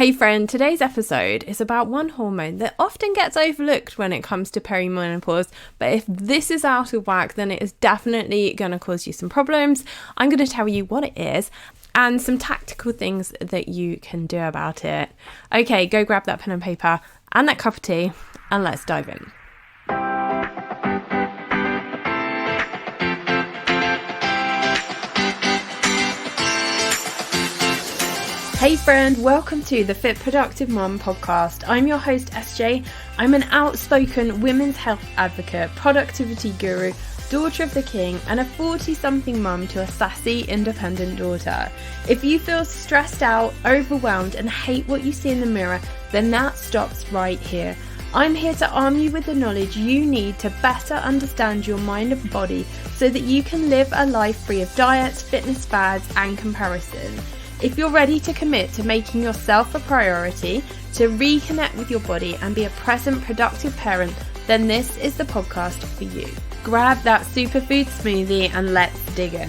Hey friend, today's episode is about one hormone that often gets overlooked when it comes to perimenopause, but if this is out of whack, then it is definitely going to cause you some problems. I'm going to tell you what it is and some tactical things that you can do about it. Okay, go grab that pen and paper and that cup of tea and let's dive in. Hey friend, welcome to the Fit Productive Mum podcast. I'm your host SJ. I'm an outspoken women's health advocate, productivity guru, daughter of the king, and a 40-something mum to a sassy, independent daughter. If you feel stressed out, overwhelmed, and hate what you see in the mirror, then that stops right here. I'm here to arm you with the knowledge you need to better understand your mind and body so that you can live a life free of diets, fitness fads, and comparison. If you're ready to commit to making yourself a priority, to reconnect with your body and be a present, productive parent, then this is the podcast for you. Grab that superfood smoothie and let's dig in.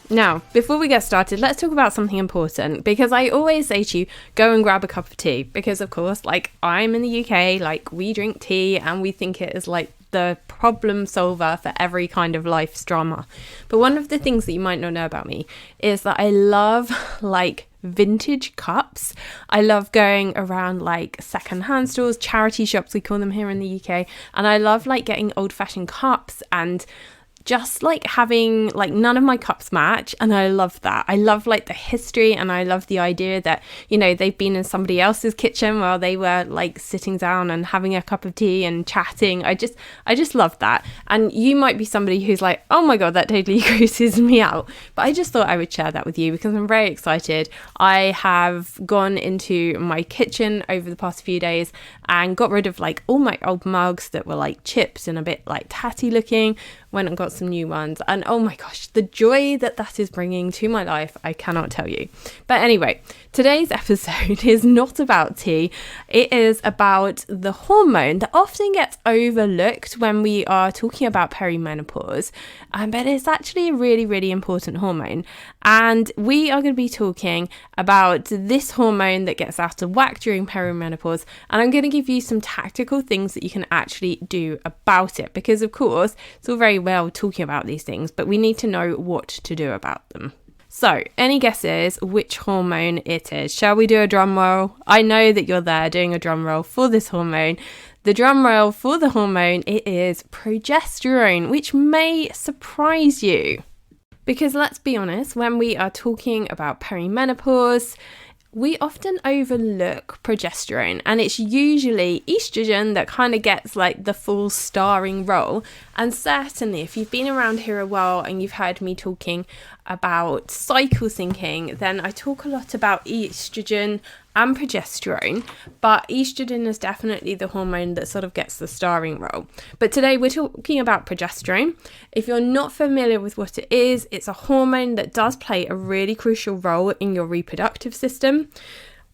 Now, before we get started, let's talk about something important, because I always say to you, go and grab a cup of tea, because of course, I'm in the UK, we drink tea and we think it is the problem solver for every kind of life's drama. But one of the things that you might not know about me is that I love vintage cups. I love going around second-hand stores, charity shops, we call them here in the UK, and I love getting old-fashioned cups and just having none of my cups match, and I love that. I love the history, and I love the idea that they've been in somebody else's kitchen while they were sitting down and having a cup of tea and chatting. I just love that. And you might be somebody who's oh my god, that totally grosses me out, but I just thought I would share that with you because I'm very excited. I have gone into my kitchen over the past few days and got rid of all my old mugs that were chipped and a bit tatty looking. Went and got some new ones, and oh my gosh, the joy that is bringing to my life, I cannot tell you. But anyway, today's episode is not about tea. It is about the hormone that often gets overlooked when we are talking about perimenopause, but it's actually a really, really important hormone. And we are going to be talking about this hormone that gets out of whack during perimenopause, and I'm going to give you some tactical things that you can actually do about it, because of course it's all very well talking about these things, but we need to know what to do about them. So, any guesses which hormone it is? Shall we do a drum roll? I know that you're there doing a drum roll for this hormone. The drum roll for the hormone, it is progesterone, which may surprise you. Because let's be honest, when we are talking about perimenopause, we often overlook progesterone, and it's usually estrogen that kind of gets the full starring role. And certainly if you've been around here a while and you've heard me talking about cycle syncing, then I talk a lot about estrogen and progesterone, but estrogen is definitely the hormone that sort of gets the starring role. But today we're talking about progesterone. If you're not familiar with what it is, it's a hormone that does play a really crucial role in your reproductive system.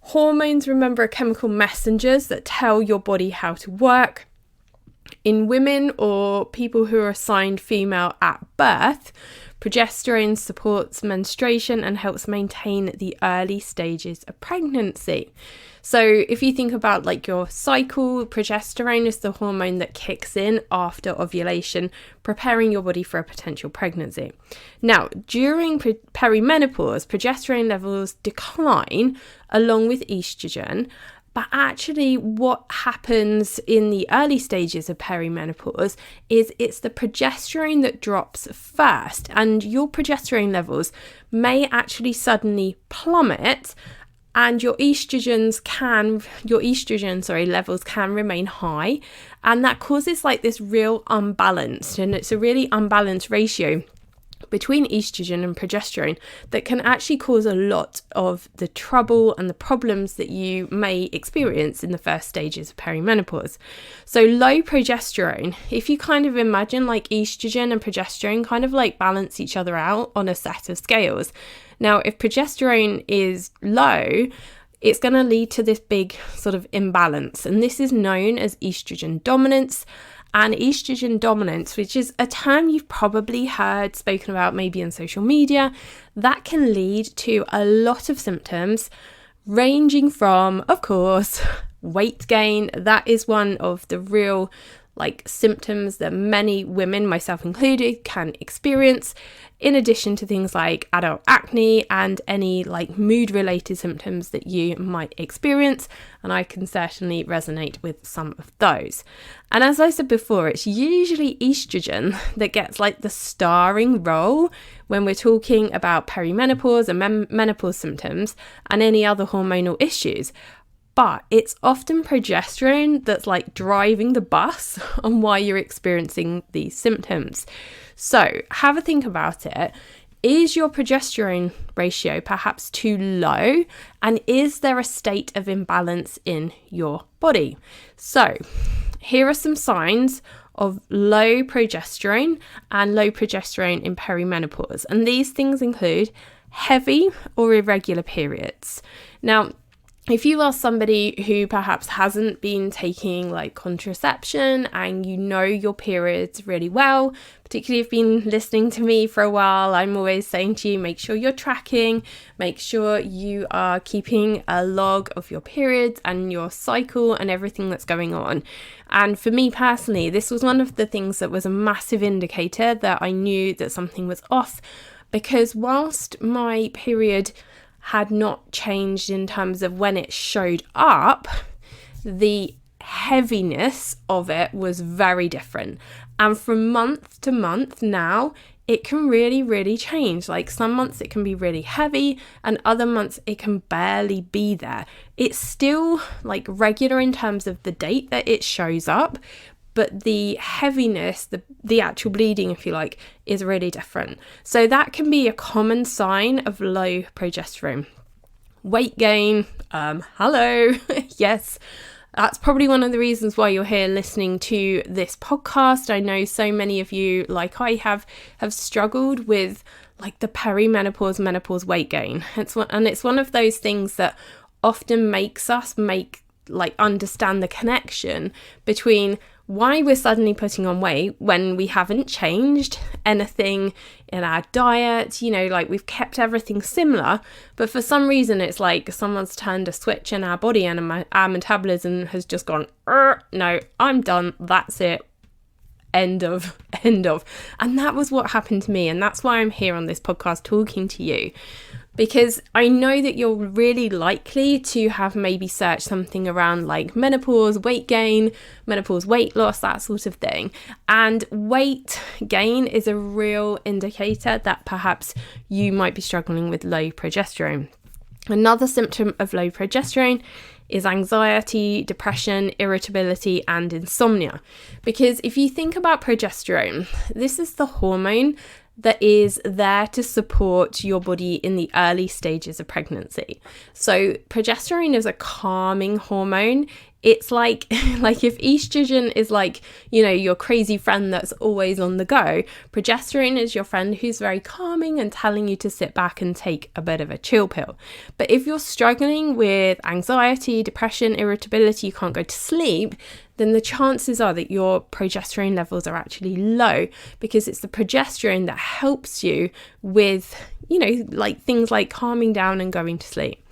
Hormones, remember, are chemical messengers that tell your body how to work. In women or people who are assigned female at birth, progesterone supports menstruation and helps maintain the early stages of pregnancy. So if you think about your cycle, progesterone is the hormone that kicks in after ovulation, preparing your body for a potential pregnancy. Now, during perimenopause, progesterone levels decline along with estrogen. But actually what happens in the early stages of perimenopause is it's the progesterone that drops first, and your progesterone levels may actually suddenly plummet, and your estrogen levels can remain high, and that causes this real unbalance, and it's a really unbalanced ratio between estrogen and progesterone that can actually cause a lot of the trouble and the problems that you may experience in the first stages of perimenopause. So low progesterone, if you kind of imagine estrogen and progesterone kind of balance each other out on a set of scales. Now, if progesterone is low, it's going to lead to this big sort of imbalance, and this is known as estrogen dominance. and estrogen dominance, which is a term you've probably heard spoken about maybe in social media, that can lead to a lot of symptoms ranging from, of course, weight gain. That is one of the real symptoms that many women, myself included, can experience, in addition to things like adult acne and any mood related symptoms that you might experience. And I can certainly resonate with some of those. And as I said before, it's usually estrogen that gets the starring role when we're talking about perimenopause and menopause symptoms and any other hormonal issues. But it's often progesterone that's driving the bus on why you're experiencing these symptoms. So have a think about it. Is your progesterone ratio perhaps too low? And is there a state of imbalance in your body? So here are some signs of low progesterone and low progesterone in perimenopause. And these things include heavy or irregular periods. Now, if you are somebody who perhaps hasn't been taking contraception and you know your periods really well, particularly if you've been listening to me for a while, I'm always saying to you, make sure you're tracking, make sure you are keeping a log of your periods and your cycle and everything that's going on. And for me personally, this was one of the things that was a massive indicator that I knew that something was off, because whilst my period had not changed in terms of when it showed up, the heaviness of it was very different. And from month to month now, it can really, really change. Some months it can be really heavy and other months it can barely be there. It's still regular in terms of the date that it shows up, but the heaviness, the actual bleeding, if you like, is really different. So that can be a common sign of low progesterone. Weight gain, hello, yes. That's probably one of the reasons why you're here listening to this podcast. I know so many of you, like I have struggled with the perimenopause, menopause weight gain. It's one of those things that often makes us understand the connection between why we're suddenly putting on weight when we haven't changed anything in our diet, we've kept everything similar, but for some reason it's someone's turned a switch in our body and our metabolism has just gone, no, I'm done, that's it, end of. And that was what happened to me, and that's why I'm here on this podcast talking to you. Because I know that you're really likely to have maybe searched something around menopause, weight gain, menopause weight loss, that sort of thing. And weight gain is a real indicator that perhaps you might be struggling with low progesterone. Another symptom of low progesterone is anxiety, depression, irritability, and insomnia. Because if you think about progesterone, this is the hormone that is there to support your body in the early stages of pregnancy. So progesterone is a calming hormone. It's like if estrogen is your crazy friend that's always on the go, progesterone is your friend who's very calming and telling you to sit back and take a bit of a chill pill. But if you're struggling with anxiety, depression, irritability, you can't go to sleep, then the chances are that your progesterone levels are actually low, because it's the progesterone that helps you with, things like calming down and going to sleep.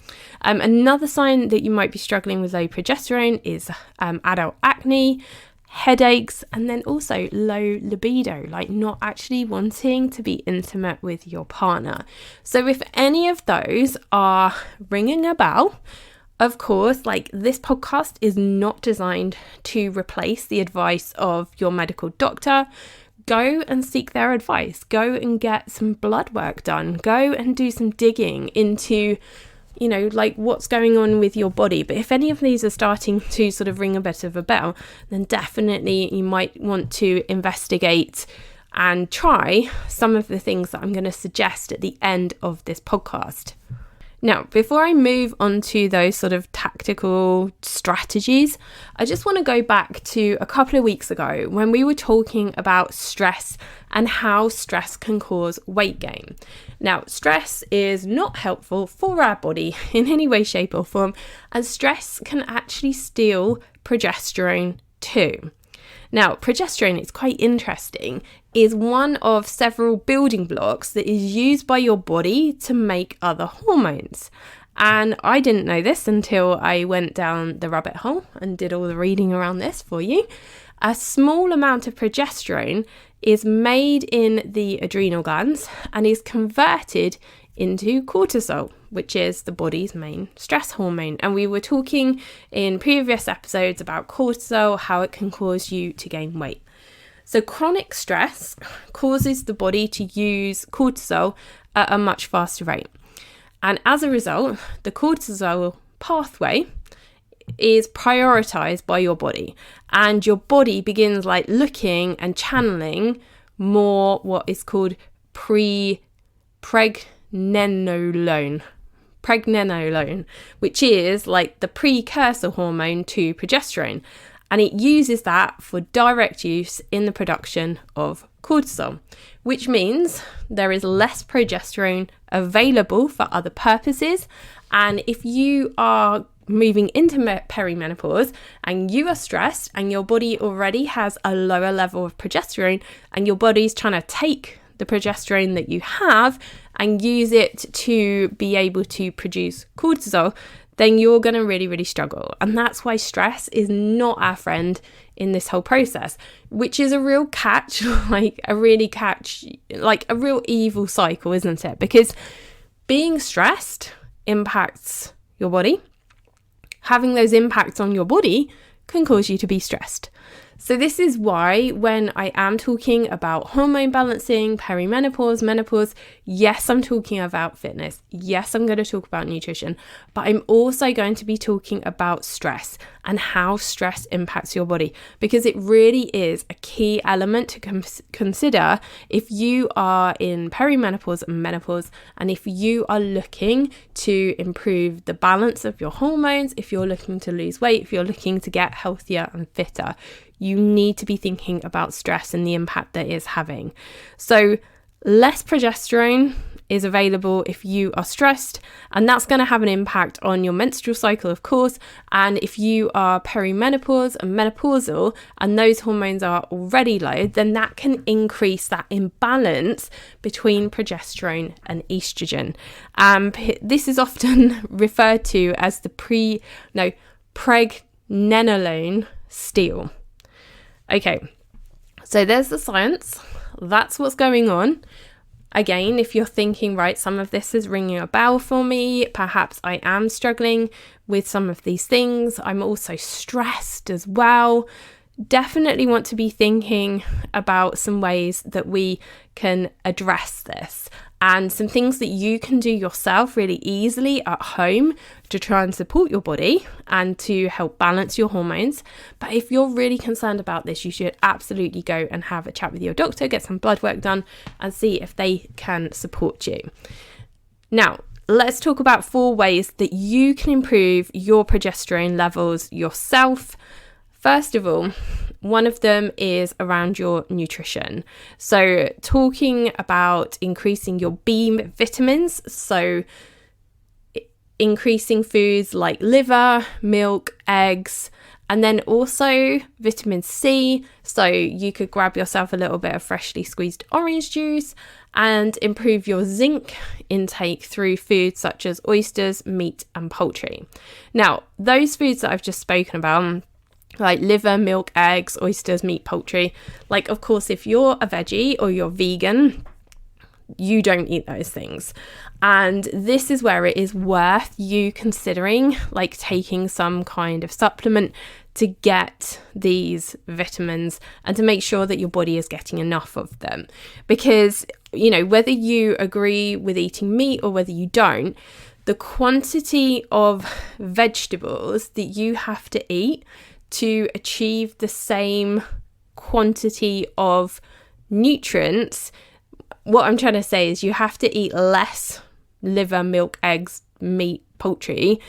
Another sign that you might be struggling with low progesterone is adult acne, headaches, and then also low libido, not actually wanting to be intimate with your partner. So if any of those are ringing a bell, of course, this podcast is not designed to replace the advice of your medical doctor. Go and seek their advice. Go and get some blood work done. Go and do some digging into what's going on with your body. But if any of these are starting to sort of ring a bit of a bell, then definitely you might want to investigate and try some of the things that I'm going to suggest at the end of this podcast. Now, before I move on to those sort of tactical strategies, I just want to go back to a couple of weeks ago when we were talking about stress and how stress can cause weight gain. Now, stress is not helpful for our body in any way, shape or form, and stress can actually steal progesterone too. Now, progesterone, it's quite interesting, is one of several building blocks that is used by your body to make other hormones. And I didn't know this until I went down the rabbit hole and did all the reading around this for you. A small amount of progesterone is made in the adrenal glands and is converted into cortisol, which is the body's main stress hormone. And we were talking in previous episodes about cortisol, how it can cause you to gain weight. So chronic stress causes the body to use cortisol at a much faster rate. And as a result, the cortisol pathway is prioritized by your body, and your body begins like looking and channeling more what is called pregnenolone, which is like the precursor hormone to progesterone, and it uses that for direct use in the production of cortisol, which means there is less progesterone available for other purposes. And if you are moving into perimenopause and you are stressed and your body already has a lower level of progesterone and your body's trying to take the progesterone that you have and use it to be able to produce cortisol, then you're going to really, really struggle. And that's why stress is not our friend in this whole process, which is a real catch, like a real evil cycle, isn't it? Because being stressed impacts your body. Having those impacts on your body can cause you to be stressed. So this is why when I am talking about hormone balancing, perimenopause, menopause, yes, I'm talking about fitness. Yes, I'm going to talk about nutrition, but I'm also going to be talking about stress and how stress impacts your body, because it really is a key element to consider if you are in perimenopause and menopause, and if you are looking to improve the balance of your hormones, if you're looking to lose weight, if you're looking to get healthier and fitter. You need to be thinking about stress and the impact that it's having. So less progesterone is available if you are stressed, and that's going to have an impact on your menstrual cycle, of course. And if you are perimenopause and menopausal and those hormones are already low, then that can increase that imbalance between progesterone and estrogen. This is often referred to as the pregnenolone steal. Okay, so there's the science. That's what's going on. Again, if you're thinking, right, some of this is ringing a bell for me, perhaps I am struggling with some of these things. I'm also stressed as well. Definitely want to be thinking about some ways that we can address this and some things that you can do yourself really easily at home to try and support your body and to help balance your hormones. But if you're really concerned about this, you should absolutely go and have a chat with your doctor, get some blood work done and see if they can support you. Now, let's talk about 4 ways that you can improve your progesterone levels yourself. First of all, one of them is around your nutrition. So talking about increasing your B vitamins, so increasing foods like liver, milk, eggs, and then also vitamin C. So you could grab yourself a little bit of freshly squeezed orange juice and improve your zinc intake through foods such as oysters, meat, and poultry. Now, those foods that I've just spoken about, like liver, milk, eggs, oysters, meat, poultry. Like, of course, if you're a veggie or you're vegan, you don't eat those things. And this is where it is worth you considering like taking some kind of supplement to get these vitamins and to make sure that your body is getting enough of them. Because, you know, whether you agree with eating meat or whether you don't, the quantity of vegetables that you have to eat to achieve the same quantity of nutrients, what I'm trying to say is you have to eat less liver, milk, eggs, meat, poultry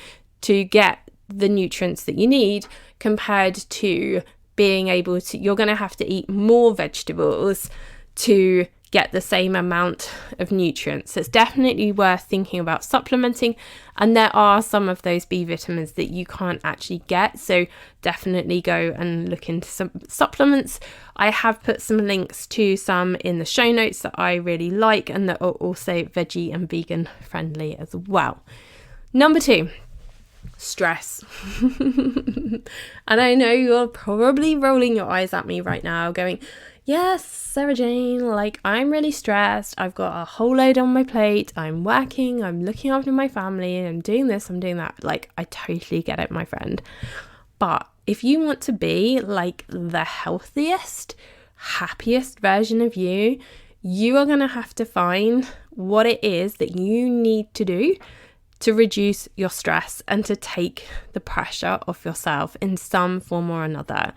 to get the nutrients that you need, compared to being able to, you're going to have to eat more vegetables to get the same amount of nutrients. So it's definitely worth thinking about supplementing, and there are some of those B vitamins that you can't actually get, so definitely go and look into some supplements. I have put some links to some in the show notes that I really like and that are also veggie and vegan friendly as well. Number 2, stress. And I know you're probably rolling your eyes at me right now going, yes, Sarah Jane, like I'm really stressed. I've got a whole load on my plate. I'm working, I'm looking after my family, I'm doing this, I'm doing that. Like, I totally get it, my friend. But if you want to be like the healthiest, happiest version of you, you are going to have to find what it is that you need to do to reduce your stress and to take the pressure off yourself in some form or another.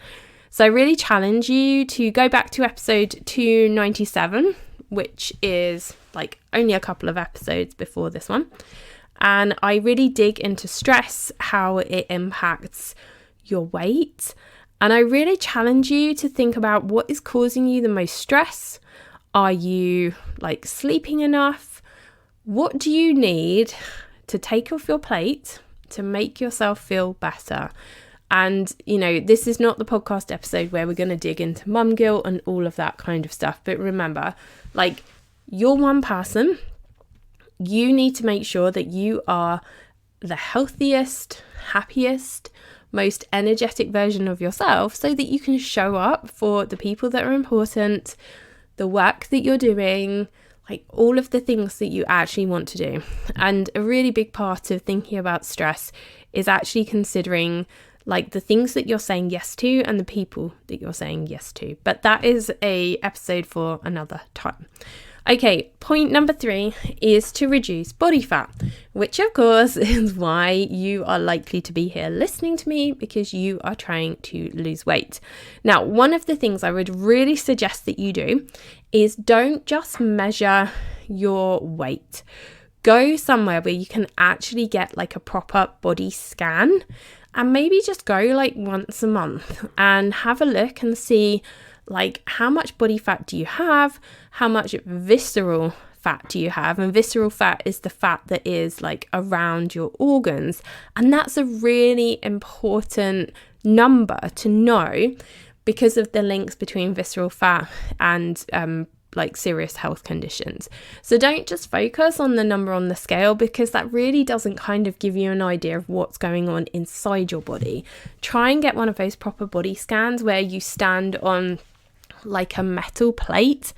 So I really challenge you to go back to episode 297, which is like only a couple of episodes before this one. And I really dig into stress, how it impacts your weight. And I really challenge you to think about what is causing you the most stress. Are you like sleeping enough? What do you need to take off your plate to make yourself feel better? And, you know, this is not the podcast episode where we're going to dig into mum guilt and all of that kind of stuff. But remember, like, you're one person. You need to make sure that you are the healthiest, happiest, most energetic version of yourself so that you can show up for the people that are important, the work that you're doing, like all of the things that you actually want to do. And a really big part of thinking about stress is actually considering like the things that you're saying yes to and the people that you're saying yes to. But that is a episode for another time. Okay, point number 3 is to reduce body fat, which of course is why you are likely to be here listening to me, because you are trying to lose weight. Now, one of the things I would really suggest that you do is don't just measure your weight. Go somewhere where you can actually get like a proper body scan, and maybe just go like once a month and have a look and see like how much body fat do you have, how much visceral fat do you have. And visceral fat is the fat that is like around your organs, and that's a really important number to know because of the links between visceral fat and like serious health conditions. So don't just focus on the number on the scale, because that really doesn't kind of give you an idea of what's going on inside your body. Try and get one of those proper body scans where you stand on like a metal plate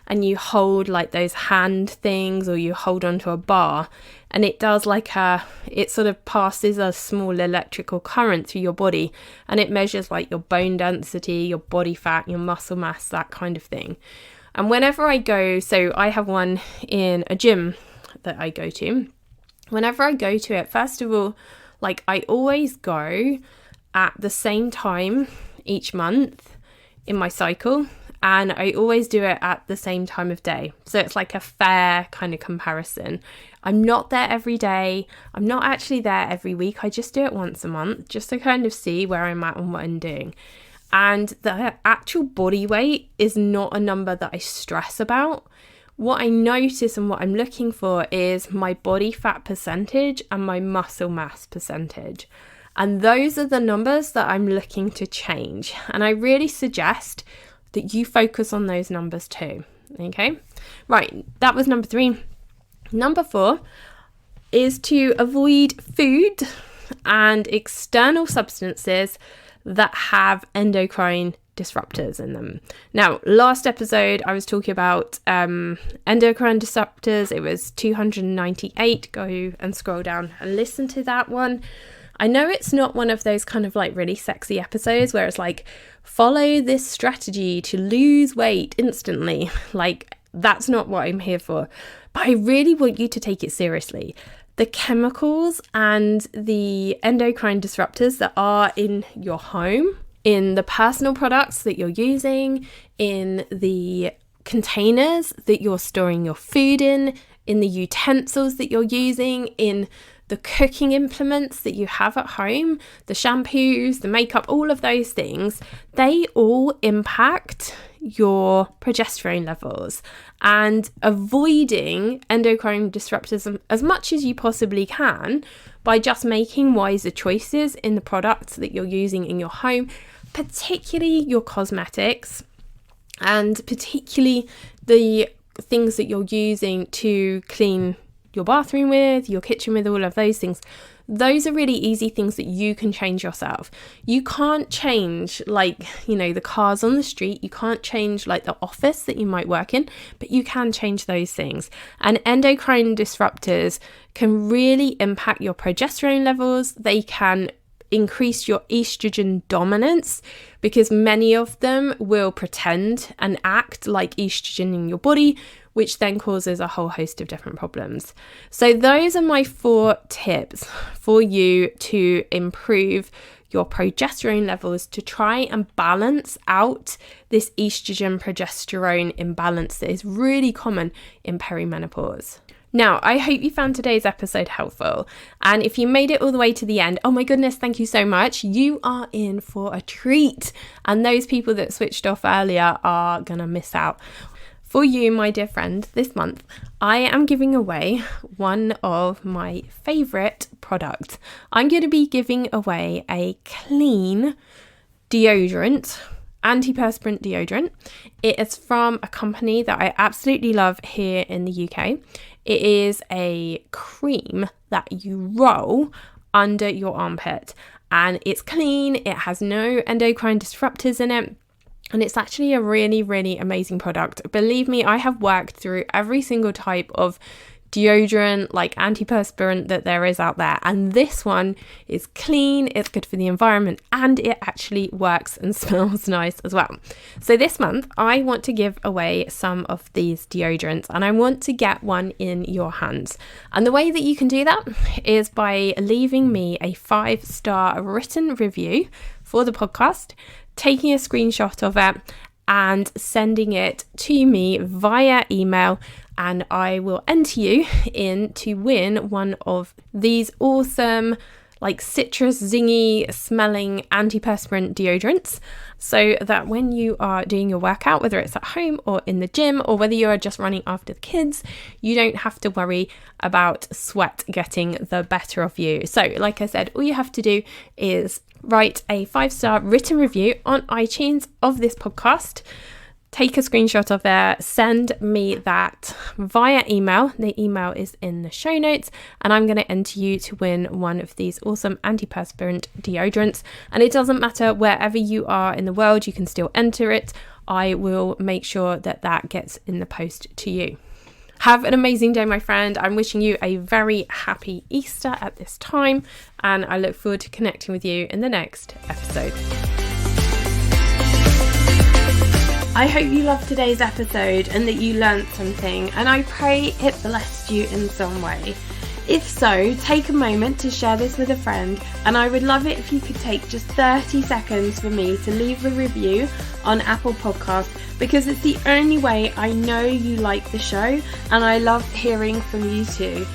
and you hold like those hand things, or you hold onto a bar, and it does like it sort of passes a small electrical current through your body, and it measures like your bone density, your body fat, your muscle mass, that kind of thing. And whenever I go, so I have one in a gym that I go to. Whenever I go to it, first of all, like I always go at the same time each month in my cycle, and I always do it at the same time of day. So it's like a fair kind of comparison. I'm not there every day. I'm not actually there every week. I just do it once a month just to kind of see where I'm at and what I'm doing. And the actual body weight is not a number that I stress about. What I notice and what I'm looking for is my body fat percentage and my muscle mass percentage. And those are the numbers that I'm looking to change. And I really suggest that you focus on those numbers too. Okay, right, that was number 3. Number 4 is to avoid food and external substances that have endocrine disruptors in them. Now, last episode I was talking about endocrine disruptors. It was 298. Go and scroll down and listen to that one. I know it's not one of those kind of like really sexy episodes where it's like, follow this strategy to lose weight instantly. Like, that's not what I'm here for. But I really want you to take it seriously. The chemicals and the endocrine disruptors that are in your home, in the personal products that you're using, in the containers that you're storing your food in the utensils that you're using, in the cooking implements that you have at home, the shampoos, the makeup, all of those things, they all impact your progesterone levels and avoiding endocrine disruptors as much as you possibly can by just making wiser choices in the products that you're using in your home, particularly your cosmetics and particularly the things that you're using to clean your bathroom with, your kitchen with, all of those things. Those are really easy things that you can change yourself. You can't change the cars on the street. You can't change the office that you might work in, but you can change those things. And endocrine disruptors can really impact your progesterone levels. They can increase your estrogen dominance because many of them will pretend and act like estrogen in your body, which then causes a whole host of different problems. So those are my 4 tips for you to improve your progesterone levels to try and balance out this estrogen progesterone imbalance that is really common in perimenopause. Now, I hope you found today's episode helpful. And if you made it all the way to the end, oh my goodness, thank you so much. You are in for a treat. And those people that switched off earlier are going to miss out. For you, my dear friend, this month, I am giving away one of my favourite products. I'm going to be giving away a clean deodorant, anti-perspirant deodorant. It is from a company that I absolutely love here in the UK. It is a cream that you roll under your armpit, and it's clean. It has no endocrine disruptors in it. And it's actually a really, really amazing product. Believe me, I have worked through every single type of deodorant, anti-perspirant that there is out there. And this one is clean, it's good for the environment, and it actually works and smells nice as well. So this month, I want to give away some of these deodorants, and I want to get one in your hands. And the way that you can do that is by leaving me a 5-star written review for the podcast, taking a screenshot of it and sending it to me via email, and I will enter you in to win one of these awesome citrus zingy smelling antiperspirant deodorants, so that when you are doing your workout, whether it's at home or in the gym or whether you are just running after the kids, you don't have to worry about sweat getting the better of you. So like I said, all you have to do is write a 5-star written review on iTunes of this podcast, take a screenshot of it, send me that via email. The email is in the show notes, and I'm going to enter you to win one of these awesome antiperspirant deodorants. And it doesn't matter wherever you are in the world, you can still enter it. I will make sure that gets in the post to you. Have an amazing day, my friend. I'm wishing you a very happy Easter at this time, and I look forward to connecting with you in the next episode. I hope you loved today's episode and that you learned something, and I pray it blessed you in some way. If so, take a moment to share this with a friend, and I would love it if you could take just 30 seconds for me to leave a review on Apple Podcasts, because it's the only way I know you like the show, and I love hearing from you too.